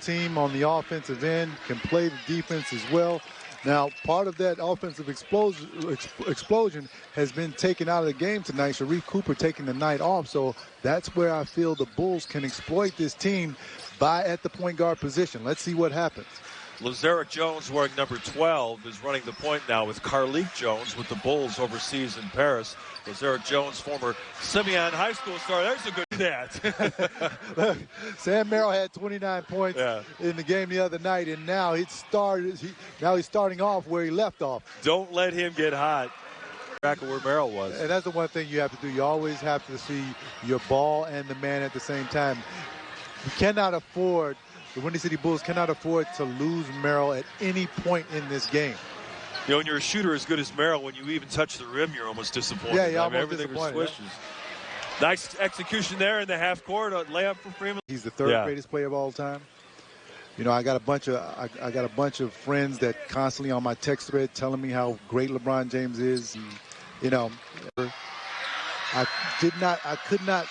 team on the offensive end, can play the defense as well. Now, part of that offensive explosion has been taken out of the game tonight. Sharif Cooper taking the night off, so that's where I feel the Bulls can exploit this team at the point guard position. Let's see what happens. Lazarick Jones, wearing number 12, is running the point now with Carlik Jones with the Bulls overseas in Paris. Lazarick Jones, former Simeon High School star. There's a good that. Look, Sam Merrill had 29 points in the game the other night, and now he's starting off where he left off. Don't let him get hot. Back of where Merrill was. And that's the one thing you have to do. You always have to see your ball and the man at the same time. You cannot afford, the Windy City Bulls cannot afford to lose Merrill at any point in this game. You know, when you're a shooter as good as Merrill, when you even touch the rim, you're almost disappointed. Yeah, I mean, everything swishes. Nice execution there in the half court. A layup for Freeman. He's the third greatest player of all time. You know, I got a bunch of friends that constantly on my text thread telling me how great LeBron James is. And, you know, I could not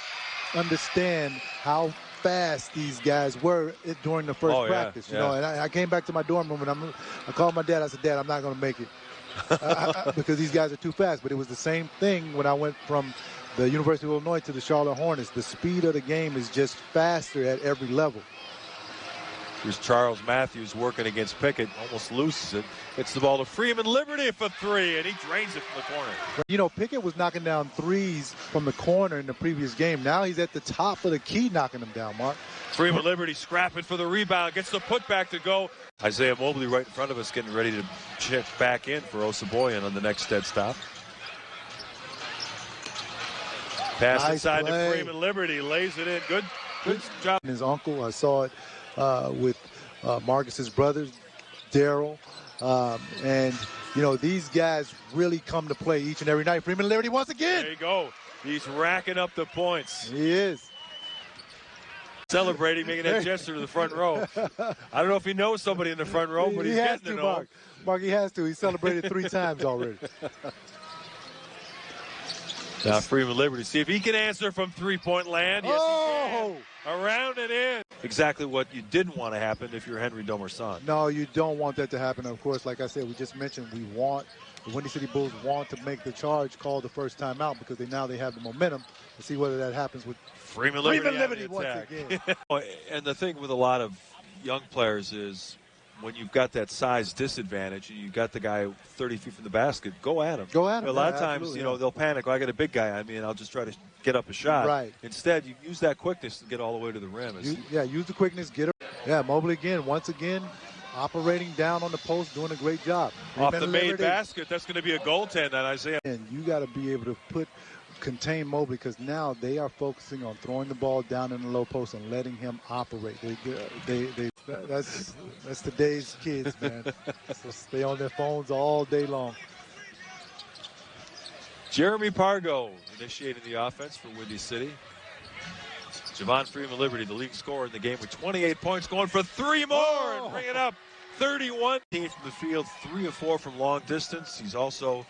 understand how fast these guys were during the first practice. You know, and I came back to my dorm room and I called my dad. I said, Dad, I'm not going to make it because these guys are too fast. But it was the same thing when I went from the University of Illinois to the Charlotte Hornets. The speed of the game is just faster at every level. Here's Charles Matthews working against Pickett, almost loses it. Hits the ball to Freeman Liberty for three, and he drains it from the corner. You know, Pickett was knocking down threes from the corner in the previous game. Now he's at the top of the key knocking them down, Mark. Freeman Liberty scrapping for the rebound, gets the putback to go. Isaiah Mobley right in front of us getting ready to check back in for Osaboyan on the next dead stop. Pass inside to Freeman Liberty, lays it in. Good job. His uncle, I saw it with Marcus's brothers, Daryl, and you know, these guys really come to play each and every night. Freeman Liberty once again. There you go. He's racking up the points. He is. Celebrating, making that gesture to the front row. I don't know if he knows somebody in the front row, but he's getting to know. Mark, he has to. He celebrated 3 times already. Now Freeman Liberty, see if he can answer from three-point land. Yes, he can. Around and in. Exactly what you didn't want to happen if you're Henry Domer's son. No, you don't want that to happen. Of course, like I said, we just mentioned the Windy City Bulls want to make the charge call the first time out because they have the momentum. To see whether that happens with Freeman Liberty once again. And the thing with a lot of young players is when you've got that size disadvantage and you've got the guy 30 feet from the basket, go at him. Go at him. A lot of times, you know, they'll panic. I got a big guy on me, and I'll just try to get up a shot. Right. Instead, you use that quickness to get all the way to the rim. Use the quickness, get her. Yeah, Mobley once again, operating down on the post, doing a great job. Off the made basket, that's going to be a goaltend on Isaiah. And you got to be able to contain Mobley because now they are focusing on throwing the ball down in the low post and letting him operate. That's today's kids, man. So stay on their phones all day long. Jeremy Pargo initiating the offense for Windy City. Javon Freeman Liberty, the league scorer in the game with 28 points, going for 3 more and bring it up. 31 from the field, 3 of 4 from long distance. He's also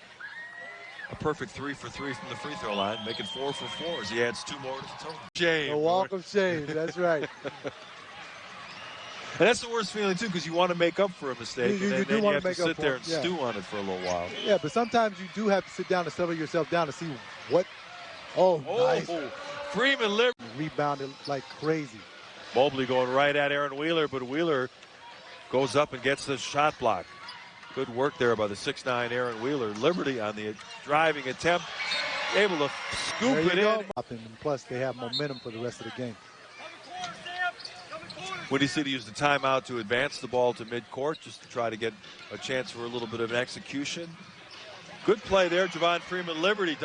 a perfect 3 for 3 from the free throw line, making 4 for 4 as he adds 2 more to the total. Shame. A walk of shame. That's right. And that's the worst feeling, too, because you want to make up for a mistake. You and do then want you to have make to up sit there for and stew on it for a little while. Yeah, but sometimes you do have to sit down and settle yourself down to see what. Nice. Freeman Liberty rebounded like crazy. Mobley going right at Aaron Wheeler, but Wheeler goes up and gets the shot block. Good work there by the 6'9" Aaron Wheeler. Liberty on the driving attempt, able to scoop it in. And plus, they have momentum for the rest of the game. Windy City used the timeout to advance the ball to midcourt just to try to get a chance for a little bit of an execution. Good play there, Javon Freeman Liberty.